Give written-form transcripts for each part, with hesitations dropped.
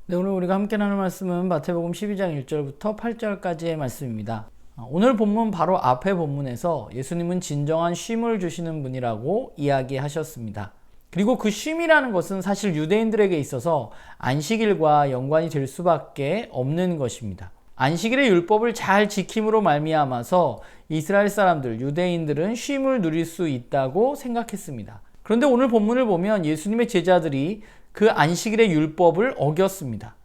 네, 오늘 우리가 함께 나눌 말씀은 마태복음 12장 1절부터 8절까지의 말씀입니다. 오늘 본문 바로 앞의 본문에서 예수님은 진정한 쉼을 주시는 분이라고 이야기하셨습니다. 그리고 그 쉼이라는 것은 사실 유대인들에게 있어서 안식일과 연관이 될 수밖에 없는 것입니다. 안식일의 율법을 잘 지킴으로 말미암아서 이스라엘 사람들, 유대인들은 쉼을 누릴 수 있다고 생각했습니다. 그런데 오늘 본문을 보면 예수님의 제자들이 그 안식일의 율법을 어겼습니다.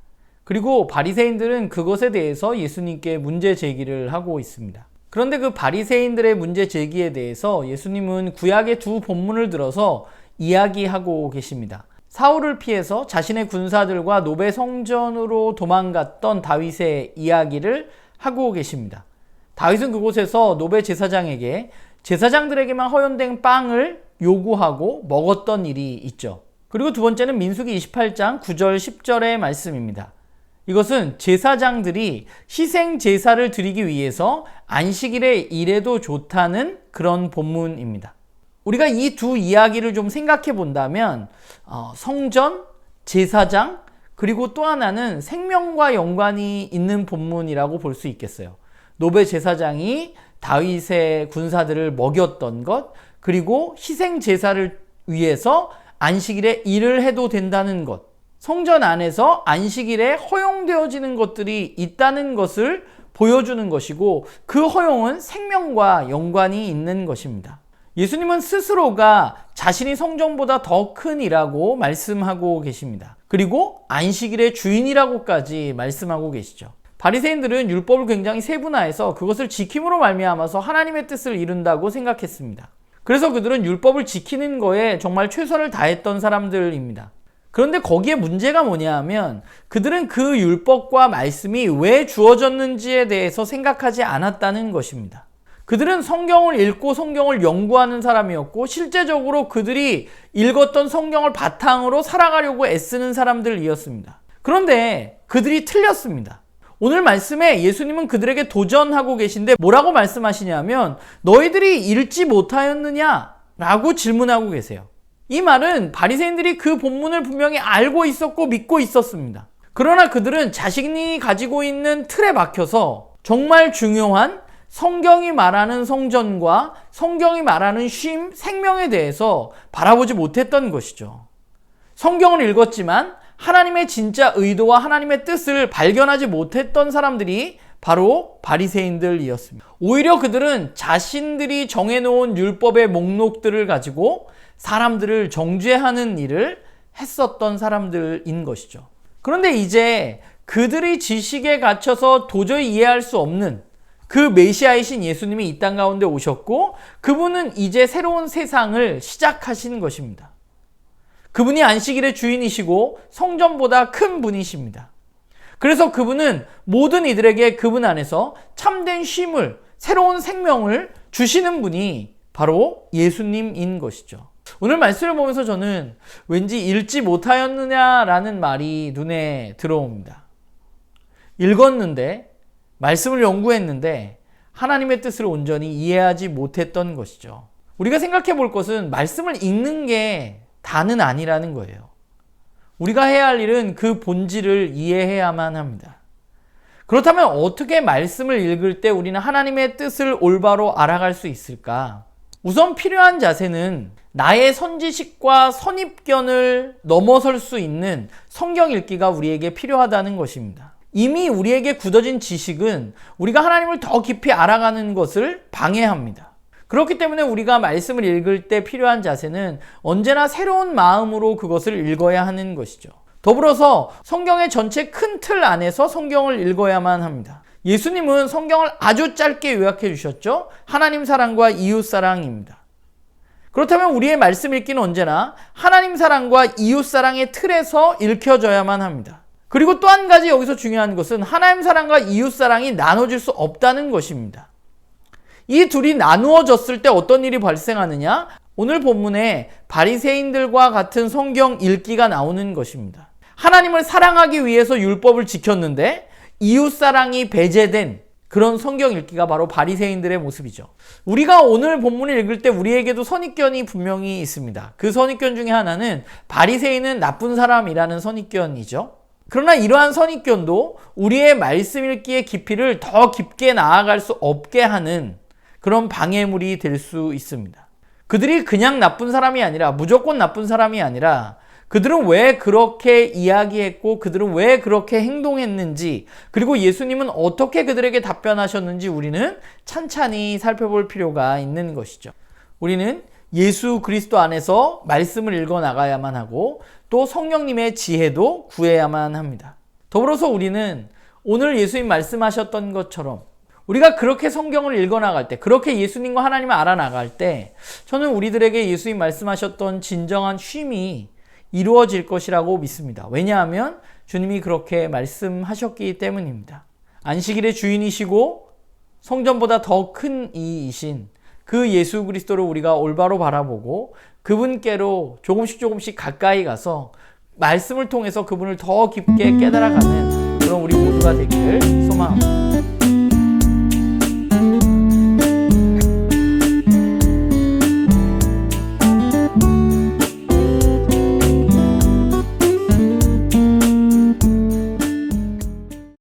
그리고 바리새인들은 그것에 대해서 예수님께 문제 제기를 하고 있습니다. 그런데 그 바리새인들의 문제 제기에 대해서 예수님은 구약의 두 본문을 들어서 이야기하고 계십니다. 사울을 피해서 자신의 군사들과 노베 성전으로 도망갔던 다윗의 이야기를 하고 계십니다. 다윗은 그곳에서 노베 제사장에게 제사장들에게만 허용된 빵을 요구하고 먹었던 일이 있죠. 그리고 두 번째는 민수기 28장 9절 10절의 말씀입니다. 이것은 제사장들이 희생 제사를 드리기 위해서 안식일에 일해도 좋다는 그런 본문입니다. 우리가 이 두 이야기를 좀 생각해 본다면 성전, 제사장, 그리고 또 하나는 생명과 연관이 있는 본문이라고 볼 수 있겠어요. 노베 제사장이 다윗의 군사들을 먹였던 것, 그리고 희생 제사를 위해서 안식일에 일을 해도 된다는 것, 성전 안에서 안식일에 허용되어지는 것들이 있다는 것을 보여주는 것이고, 그 허용은 생명과 연관이 있는 것입니다. 예수님은 스스로가 자신이 성전보다 더 큰 이라고 말씀하고 계십니다. 그리고 안식일의 주인이라고까지 말씀하고 계시죠. 바리새인들은 율법을 굉장히 세분화해서 그것을 지킴으로 말미암아서 하나님의 뜻을 이룬다고 생각했습니다. 그래서 그들은 율법을 지키는 거에 정말 최선을 다했던 사람들입니다. 그런데 거기에 문제가 뭐냐 하면 그들은 그 율법과 말씀이 왜 주어졌는지에 대해서 생각하지 않았다는 것입니다. 그들은 성경을 읽고 성경을 연구하는 사람이었고, 실제적으로 그들이 읽었던 성경을 바탕으로 살아가려고 애쓰는 사람들이었습니다. 그런데 그들이 틀렸습니다. 오늘 말씀에 예수님은 그들에게 도전하고 계신데 뭐라고 말씀하시냐면 너희들이 읽지 못하였느냐? 라고 질문하고 계세요. 이 말은 바리새인들이 그 본문을 분명히 알고 있었고 믿고 있었습니다. 그러나 그들은 자신이 가지고 있는 틀에 박혀서 정말 중요한 성경이 말하는 성전과 성경이 말하는 쉼, 생명에 대해서 바라보지 못했던 것이죠. 성경을 읽었지만 하나님의 진짜 의도와 하나님의 뜻을 발견하지 못했던 사람들이 바로 바리새인들이었습니다. 오히려 그들은 자신들이 정해놓은 율법의 목록들을 가지고 사람들을 정죄하는 일을 했었던 사람들인 것이죠. 그런데 이제 그들의 지식에 갇혀서 도저히 이해할 수 없는 그 메시아이신 예수님이 이 땅 가운데 오셨고, 그분은 이제 새로운 세상을 시작하신 것입니다. 그분이 안식일의 주인이시고 성전보다 큰 분이십니다. 그래서 그분은 모든 이들에게 그분 안에서 참된 쉼을, 새로운 생명을 주시는 분이 바로 예수님인 것이죠. 오늘 말씀을 보면서 저는 왠지 읽지 못하였느냐라는 말이 눈에 들어옵니다. 읽었는데, 말씀을 연구했는데 하나님의 뜻을 온전히 이해하지 못했던 것이죠. 우리가 생각해 볼 것은 말씀을 읽는 게 다는 아니라는 거예요. 우리가 해야 할 일은 그 본질을 이해해야만 합니다. 그렇다면 어떻게 말씀을 읽을 때 우리는 하나님의 뜻을 올바로 알아갈 수 있을까? 우선 필요한 자세는 나의 선지식과 선입견을 넘어설 수 있는 성경 읽기가 우리에게 필요하다는 것입니다. 이미 우리에게 굳어진 지식은 우리가 하나님을 더 깊이 알아가는 것을 방해합니다. 그렇기 때문에 우리가 말씀을 읽을 때 필요한 자세는 언제나 새로운 마음으로 그것을 읽어야 하는 것이죠. 더불어서 성경의 전체 큰 틀 안에서 성경을 읽어야만 합니다. 예수님은 성경을 아주 짧게 요약해 주셨죠. 하나님 사랑과 이웃 사랑입니다. 그렇다면 우리의 말씀 읽기는 언제나 하나님 사랑과 이웃 사랑의 틀에서 읽혀져야만 합니다. 그리고 또 한 가지 여기서 중요한 것은 하나님 사랑과 이웃 사랑이 나눠질 수 없다는 것입니다. 이 둘이 나누어졌을 때 어떤 일이 발생하느냐? 오늘 본문에 바리새인들과 같은 성경 읽기가 나오는 것입니다. 하나님을 사랑하기 위해서 율법을 지켰는데 이웃 사랑이 배제된 그런 성경 읽기가 바로 바리새인들의 모습이죠. 우리가 오늘 본문을 읽을 때 우리에게도 선입견이 분명히 있습니다. 그 선입견 중에 하나는 바리새인은 나쁜 사람이라는 선입견이죠. 그러나 이러한 선입견도 우리의 말씀 읽기의 깊이를 더 깊게 나아갈 수 없게 하는 그런 방해물이 될 수 있습니다. 그들이 그냥 나쁜 사람이 아니라, 무조건 나쁜 사람이 아니라, 그들은 왜 그렇게 이야기했고 그들은 왜 그렇게 행동했는지, 그리고 예수님은 어떻게 그들에게 답변하셨는지 우리는 찬찬히 살펴볼 필요가 있는 것이죠. 우리는 예수 그리스도 안에서 말씀을 읽어 나가야만 하고 또 성령님의 지혜도 구해야만 합니다. 더불어서 우리는 오늘 예수님 말씀하셨던 것처럼 우리가 그렇게 성경을 읽어 나갈 때, 그렇게 예수님과 하나님을 알아나갈 때 저는 우리들에게 예수님 말씀하셨던 진정한 쉼이 이루어질 것이라고 믿습니다. 왜냐하면 주님이 그렇게 말씀하셨기 때문입니다. 안식일의 주인이시고 성전보다 더 큰 이이신 그 예수 그리스도를 우리가 올바로 바라보고 그분께로 조금씩 가까이 가서 말씀을 통해서 그분을 더 깊게 깨달아가는 그런 우리 모두가 되기를 소망합니다.